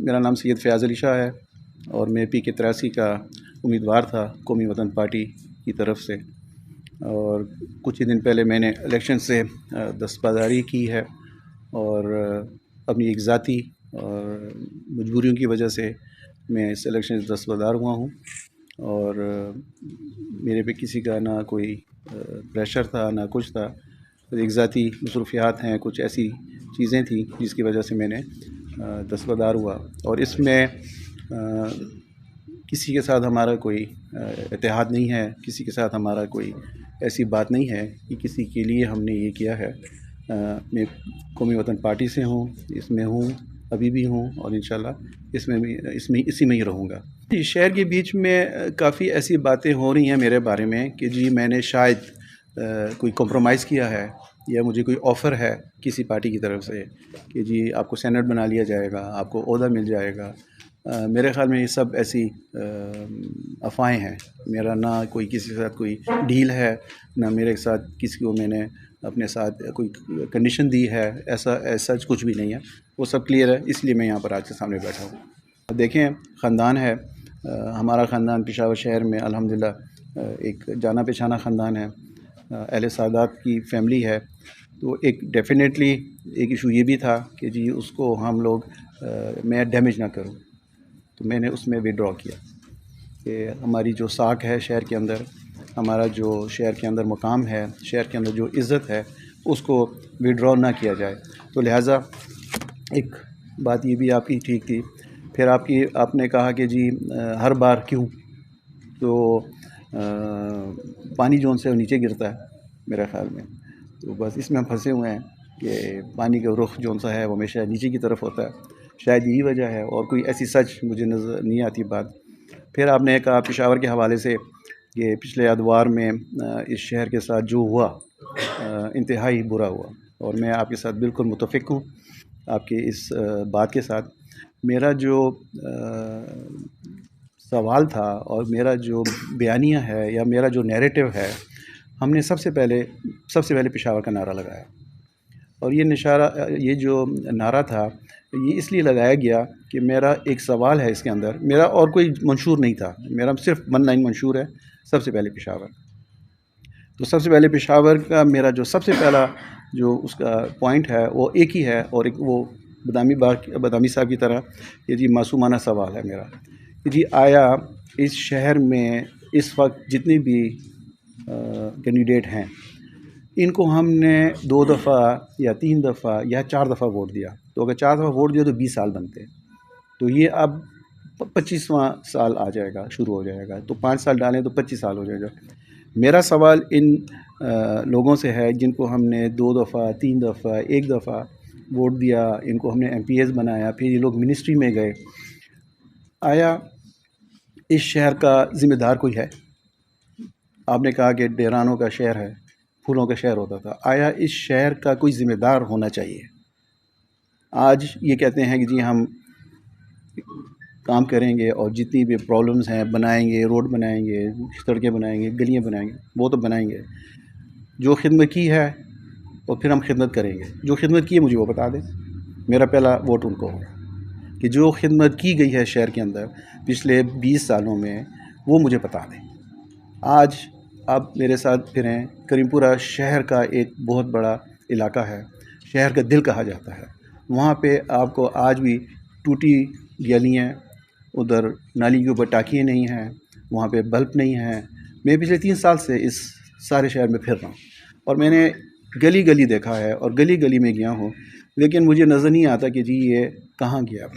मेरा नाम सैयद फयाज़ अली शाह है और मैं PK-83 का उम्मीदवार था कौमी वतन पार्टी की तरफ से। और कुछ ही दिन पहले मैंने इलेक्शन से दस्तबरदारी की है और अपनी एक ज़ाती और मजबूरियों की वजह से मैं इस इलेक्शन से दस्तबरदार हुआ हूँ। और मेरे पे किसी का ना कोई प्रेशर था ना कुछ था, तो एक ज़ाती मसरूफियात हैं, कुछ ऐसी चीज़ें थी जिसकी वजह से मैंने दस्तबरदार हुआ। और इसमें किसी के साथ हमारा कोई इत्तेहाद नहीं है, किसी के साथ हमारा कोई ऐसी बात नहीं है कि किसी के लिए हमने ये किया है। मैं कौमी वतन पार्टी से हूँ, इसमें हूँ, अभी भी हूँ और इंशाल्लाह इसी में ही रहूँगा। शहर के बीच में काफ़ी ऐसी बातें हो रही हैं मेरे बारे में कि जी मैंने शायद कोई कॉम्प्रोमाइज़ किया है या मुझे कोई ऑफ़र है किसी पार्टी की तरफ से कि जी आपको सेनेट बना लिया जाएगा, आपको ओहदा मिल जाएगा। मेरे ख़्याल में ये सब ऐसी अफ़वाहें हैं। मेरा ना कोई किसी के साथ कोई डील है, ना मेरे साथ किसी को मैंने अपने साथ कोई कंडीशन दी है। ऐसा कुछ भी नहीं है, वो सब क्लियर है, इसलिए मैं यहाँ पर आज के सामने बैठा हूँ। देखें, ख़ानदान है, हमारा ख़ानदान पेशावर शहर में अल्हम्दुलिल्लाह एक जाना पहचाना ख़ानदान है, अहले सादात की फैमिली है। तो एक डेफिनेटली एक इशू ये भी था कि जी उसको हम लोग मैं डैमेज ना करूं, तो मैंने उसमें विड्रॉ किया कि हमारी जो साख है शहर के अंदर, हमारा जो शहर के अंदर मकाम है, शहर के अंदर जो इज़्ज़त है, उसको विड्रॉ ना किया जाए। तो लिहाजा एक बात ये भी आपकी ठीक थी। फिर आपने कहा कि जी हर बार क्यों, तो पानी जो उनसे नीचे गिरता है मेरे ख़्याल में, तो बस इसमें हम फंसे हुए हैं कि पानी का रुख जो सा है वो हमेशा नीचे की तरफ होता है। शायद यही वजह है और कोई ऐसी सच मुझे नज़र नहीं आती बात। फिर आपने कहा पेशावर के हवाले से कि पिछले अदवार में इस शहर के साथ जो हुआ इंतहाई बुरा हुआ, और मैं आपके साथ बिल्कुल मुत्तफ़िक़ हूँ आपके इस बात के साथ। मेरा जो सवाल था और मेरा जो बयानिया है या मेरा जो नैरेटिव है, हमने सबसे पहले पेशावर का नारा लगाया। और ये जो नारा था ये इसलिए लगाया गया कि मेरा एक सवाल है इसके अंदर, मेरा और कोई मंशूर नहीं था, मेरा सिर्फ 1 लाइन मंशूर है, सबसे पहले पेशावर। तो सबसे पहले पेशावर का मेरा जो सबसे पहला जो उसका पॉइंट है वो एक ही है, और एक वो बदामी साहब की तरह ये जी मासूमाना सवाल है मेरा कि जी आया इस शहर में इस वक्त जितने भी कैंडिडेट हैं, इनको हमने 2 दफ़ा या 3 दफ़ा या 4 दफ़ा वोट दिया, तो अगर 4 दफ़ा वोट दिया तो 20 साल बनते हैं, तो ये अब 25वां साल आ जाएगा, शुरू हो जाएगा, तो 5 साल डालें तो 25 साल हो जाएगा। मेरा सवाल इन लोगों से है जिनको हमने 2 दफ़ा 3 दफ़ा 1 दफ़ा वोट दिया, इनको हमने MPs बनाया, फिर ये लोग मिनिस्ट्री में गए, आया इस शहर का ज़िम्मेदार कोई है? आपने कहा कि डेरानों का शहर है, फूलों का शहर होता था, आया इस शहर का कोई ज़िम्मेदार होना चाहिए। आज ये कहते हैं कि जी हम काम करेंगे और जितनी भी प्रॉब्लम्स हैं बनाएंगे, रोड बनाएंगे, सड़कें बनाएंगे, गलियां बनाएंगे, वो तो बनाएंगे। जो खिदमत की है और फिर हम खिदमत करेंगे, जो खिदमत की है मुझे वो बता दें। मेरा पहला वोट उनको होगा कि जो खिदमत की गई है शहर के अंदर पिछले 20 सालों में, वो मुझे बता दें। आज आप मेरे साथ फिरें, करीमपुरा शहर का एक बहुत बड़ा इलाका है, शहर का दिल कहा जाता है। वहाँ पे आपको आज भी टूटी गलियाँ, उधर नाली के ऊपर टाँकियाँ नहीं हैं, वहाँ पे बल्ब नहीं हैं। मैं पिछले 3 साल से इस सारे शहर में फिर रहा हूँ और मैंने गली गली देखा है और गली गली में गया हूँ, लेकिन मुझे नज़र नहीं आता कि जी ये कहाँ गया।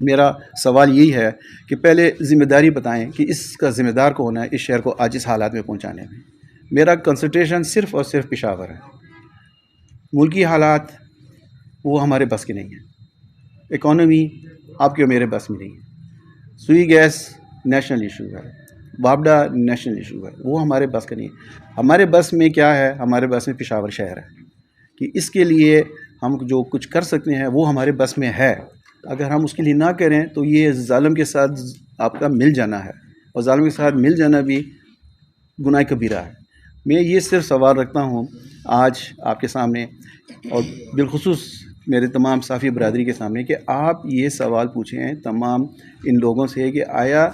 मेरा सवाल यही है कि पहले ज़िम्मेदारी बताएं कि इसका ज़िम्मेदार कौन है इस शहर को आज इस हालात में पहुंचाने में। मेरा कंसंट्रेशन सिर्फ़ और सिर्फ पेशावर है। मुल्की हालात वो हमारे बस के नहीं है, इकॉनमी आपके और मेरे बस में नहीं है, सुई गैस नेशनल इशू है, वापडा नेशनल इशू है, वो हमारे बस का नहीं है। हमारे बस में क्या है, हमारे बस में पेशावर शहर है कि इसके लिए हम जो कुछ कर सकते हैं वो हमारे बस में है। अगर हम उसके लिए ना करें तो ये जालिम के साथ आपका मिल जाना है, और जालिम के साथ मिल जाना भी गुनाह कबीरा है। मैं ये सिर्फ सवाल रखता हूँ आज आपके सामने, और बिलखुसूस میرے تمام صحافی برادری کے سامنے کہ آپ یہ سوال پوچھیں تمام ان لوگوں سے کہ آیا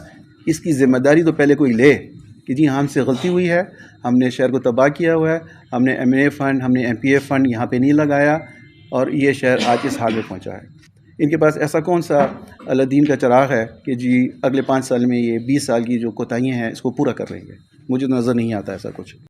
اس کی ذمہ داری تو پہلے کوئی لے کہ جی ہم سے غلطی ہوئی ہے، ہم نے شہر کو تباہ کیا ہوا ہے، ہم نے ایم این اے فنڈ، ہم نے ایم پی اے فنڈ یہاں پہ نہیں لگایا اور یہ شہر آج اس حال میں پہنچا ہے۔ ان کے پاس ایسا کون سا اللہ دین کا چراغ ہے کہ جی اگلے 5 سال میں یہ 20 سال کی جو کوتاہیاں ہیں اس کو پورا کر رہی ہے؟ مجھے نظر نہیں آتا ایسا کچھ۔